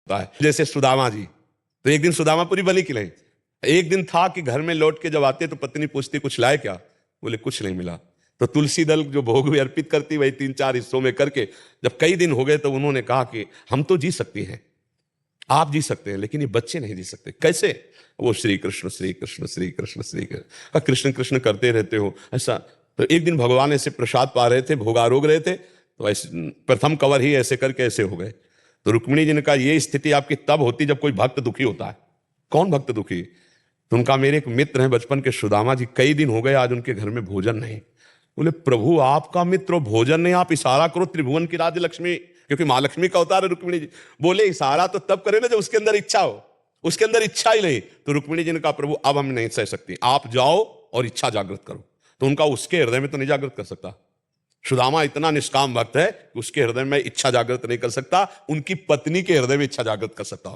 होता है। जैसे सुदामा जी, तो एक दिन सुदामापुरी बनी कि नहीं? एक दिन था कि घर में लौट के जब आते तो पत्नी पूछती कुछ लाए क्या? बोले कुछ नहीं मिला। तो तुलसी दल जो भोग भी अर्पित करती वही 3-4 हिस्सों में करके जब कई दिन हो गए तो उन्होंने कहा कि हम तो जी सकती हैं, आप जी सकते हैं, लेकिन ये बच्चे नहीं जी सकते। कैसे? वो श्री कृष्ण श्री कृष्ण श्री कृष्ण श्री कृष्ण कृष्ण कृष्ण करते रहते हो ऐसा। तो एक दिन भगवान ऐसे प्रसाद पा रहे थे, भोगारोग रहे थे, तो ऐसे प्रथम कवर ही ऐसे करके ऐसे हो गए। तो रुक्मिणी जी ने कहा ये स्थिति आपकी तब होती जब कोई भक्त दुखी होता है। कौन भक्त दुखी? तो उनका मेरे एक मित्र हैं बचपन के सुदामा जी, कई दिन हो गए आज उनके घर में भोजन नहीं। बोले प्रभु आपका मित्र हो, भोजन नहीं, आप इशारा करो त्रिभुवन की राज्य लक्ष्मी, क्योंकि माँ लक्ष्मी का अवतार है रुक्मिणी जी। बोले इशारा तो तब करे ना जब उसके अंदर इच्छा हो, उसके अंदर इच्छा ही नहीं। तो रुक्मिणी जी ने कहा प्रभु अब हम नहीं सह सकती, आप जाओ और इच्छा जागृत करो। तो उनका उसके हृदय में तो नहीं जागृत कर सकता। सुदामा इतना निष्काम भक्त है कि उसके हृदय में इच्छा जागृत नहीं कर सकता, उनकी पत्नी के हृदय में इच्छा जागृत कर सकता।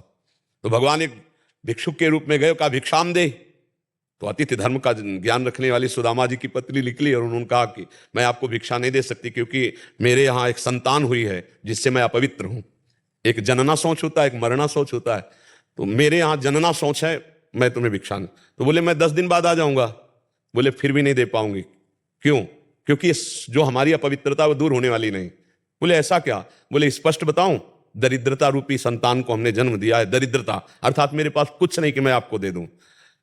तो भगवान एक भिक्षुक के रूप में गए, कहा भिक्षाम दे। तो अतिथि धर्म का ज्ञान रखने वाली सुदामा जी की पत्नी निकली और उन्होंने कहा कि मैं आपको भिक्षा नहीं दे सकती, क्योंकि मेरे यहाँ एक संतान हुई है जिससे मैं अपवित्र हूं। एक जनना सोच होता है, एक मरना सोच होता है। तो मेरे यहाँ जनना सोच है, मैं तुम्हें भिक्षा नहीं। तो बोले मैं 10 दिन बाद आ जाऊंगा। बोले फिर भी नहीं दे पाऊंगी। क्यों? क्योंकि जो हमारी अपवित्रता वो दूर होने वाली नहीं। बोले ऐसा क्या? बोले स्पष्ट बताऊं, दरिद्रता रूपी संतान को हमने जन्म दिया है। दरिद्रता अर्थात मेरे पास कुछ नहीं कि मैं आपको दे दूं।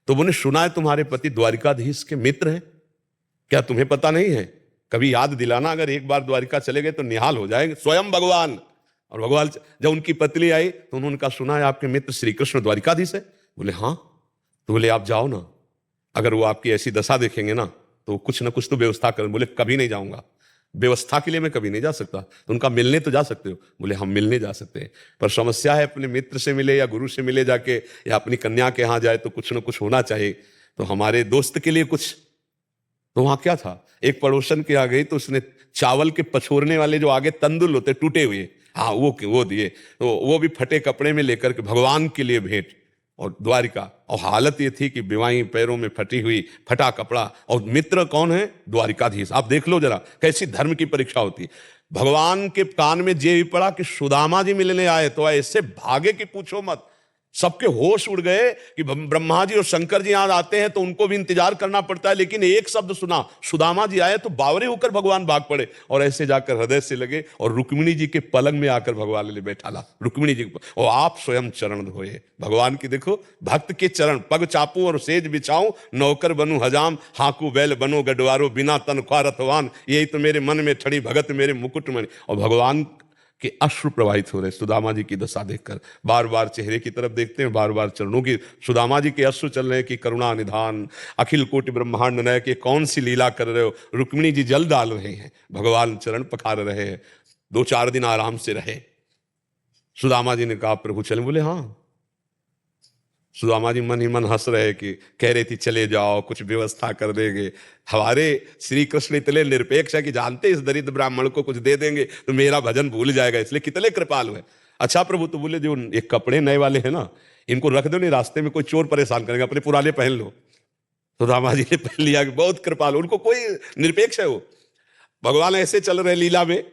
तो बोले सुना है तुम्हारे पति द्वारिकाधीश के मित्र हैं, क्या तुम्हें पता नहीं है? कभी याद दिलाना, अगर एक बार द्वारिका चले गए तो निहाल हो जाएंगे स्वयं भगवान। और भगवान जब उनकी पत्नी आई तो उन्होंने कहा सुना है आपके मित्र श्री कृष्ण द्वारिकाधीश है। बोले हाँ। तो बोले आप जाओ ना, अगर वो आपकी ऐसी दशा देखेंगे ना तो कुछ ना कुछ तो व्यवस्था करें। बोले कभी नहीं जाऊंगा, व्यवस्था के लिए मैं कभी नहीं जा सकता। तो उनका मिलने तो जा सकते हो? बोले हम मिलने जा सकते हैं, पर समस्या है अपने मित्र से मिले या गुरु से मिले जाके, या अपनी कन्या के यहाँ जाए तो कुछ ना कुछ होना चाहिए। तो हमारे दोस्त के लिए कुछ, तो वहां क्या था, एक पड़ोसन के आ गई तो उसने चावल के पछोरने वाले जो आगे तंदुल होते टूटे हुए, हाँ वो दिए। तो वो भी फटे कपड़े में लेकर के भगवान के लिए भेंट। और द्वारिका, और हालत ये थी कि बिवाई पैरों में फटी हुई, फटा कपड़ा, और मित्र कौन है? द्वारिकाधीश। आप देख लो जरा कैसी धर्म की परीक्षा होती है। भगवान के कान में जे भी पड़ा कि सुदामा जी मिलने आए, तो ऐसे भागे कि पूछो मत। सबके होश उड़ गए कि ब्रह्मा जी और शंकर जी यहां आते हैं तो उनको भी इंतजार करना पड़ता है, लेकिन एक शब्द सुना सुदामा जी आए तो बावरे होकर भगवान भाग पड़े और ऐसे जाकर हृदय से लगे और रुक्मिणी जी के पलंग में आकर भगवान ले बैठा ला रुक्मिणी जी को, और आप स्वयं चरण धोए भगवान की। देखो भक्त के चरण, पग चापू और सेज बिछाऊं, नौकर बनूं हजाम, हाकू बैल बनो गडवारो, बिना तनख्वाह रथवान, यही तो मेरे मन में ठड़ी भगत मेरे मुकुट मणि। और भगवान कि अश्रु प्रवाहित हो रहे सुदामा जी की दशा देखकर। बार बार चेहरे की तरफ देखते हैं, बार बार चरणों की, सुदामा जी के अश्रु चल रहे हैं कि करुणा निधान अखिल कोटि ब्रह्मांड नय के कौन सी लीला कर रहे हो। रुक्मिणी जी जल डाल रहे हैं, भगवान चरण पखार रहे हैं। 2-4 दिन आराम से रहे। सुदामा जी ने कहा प्रभु चले? बोले हाँ। सुदामा जी मन ही मन हंस रहे कि कह रही थी चले जाओ, कुछ व्यवस्था कर देंगे। हमारे श्री कृष्ण इतने निरपेक्ष है कि जानते इस दरिद्र ब्राह्मण को कुछ दे देंगे तो मेरा भजन भूल जाएगा, इसलिए कितने कृपालु है। अच्छा प्रभु, तो बोले जो ये कपड़े नए वाले हैं ना, इनको रख दो, नहीं रास्ते में कोई चोर परेशान करेगा, अपने पुराने पहन लो। सुदामा जी ने पहन लिया, बहुत कृपालु, उनको कोई निरपेक्ष है वो। भगवान ऐसे चल रहे लीला में,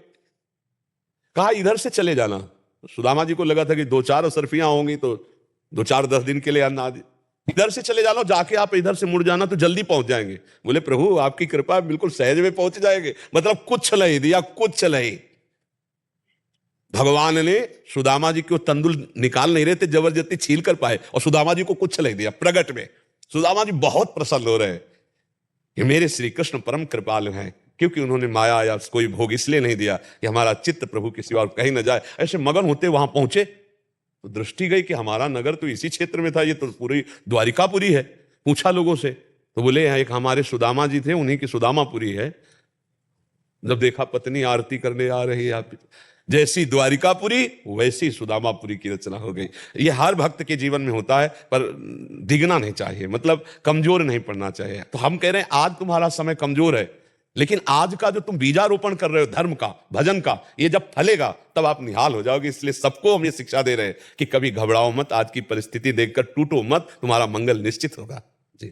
कहा इधर से चले जाना। सुदामा जी को लगा था कि 2-4 असरफियां होंगी तो 2-4-10 दिन के लिए अन्ना, इधर से चले जाना, जाके आप इधर से मुड़ जाना तो जल्दी पहुंच जाएंगे। बोले प्रभु आपकी कृपा, बिल्कुल सहज में पहुंच जाएंगे। मतलब कुछ नहीं दिया, कुछ नहीं। भगवान ने सुदामा जी को तंदुल निकाल नहीं रहे थे, जबरदस्ती छील कर पाए, और सुदामा जी को कुछ नहीं दिया प्रगट में। सुदामा जी बहुत प्रसन्न हो रहे हैं कि मेरे श्री कृष्ण परम कृपालु हैं, क्योंकि उन्होंने माया या कोई भोग इसलिए नहीं दिया कि हमारा चित्त प्रभु के सिवा कहीं न जाए। ऐसे मगन होते वहां पहुंचे तो दृष्टि गई कि हमारा नगर तो इसी क्षेत्र में था, ये तो पूरी द्वारिकापुरी है। पूछा लोगों से तो बोले एक हमारे सुदामा जी थे, उन्हीं की सुदामापुरी है। जब देखा पत्नी आरती करने आ रही है, जैसी द्वारिकापुरी वैसी सुदामापुरी की रचना हो गई। ये हर भक्त के जीवन में होता है, पर डिगना नहीं चाहिए, मतलब कमजोर नहीं पड़ना चाहिए। तो हम कह रहे हैं आज तुम्हारा समय कमजोर है, लेकिन आज का जो तुम बीजारोपण कर रहे हो धर्म का, भजन का, ये जब फलेगा तब आप निहाल हो जाओगे। इसलिए सबको हम ये शिक्षा दे रहे हैं कि कभी घबराओ मत, आज की परिस्थिति देखकर टूटो मत, तुम्हारा मंगल निश्चित होगा। जी।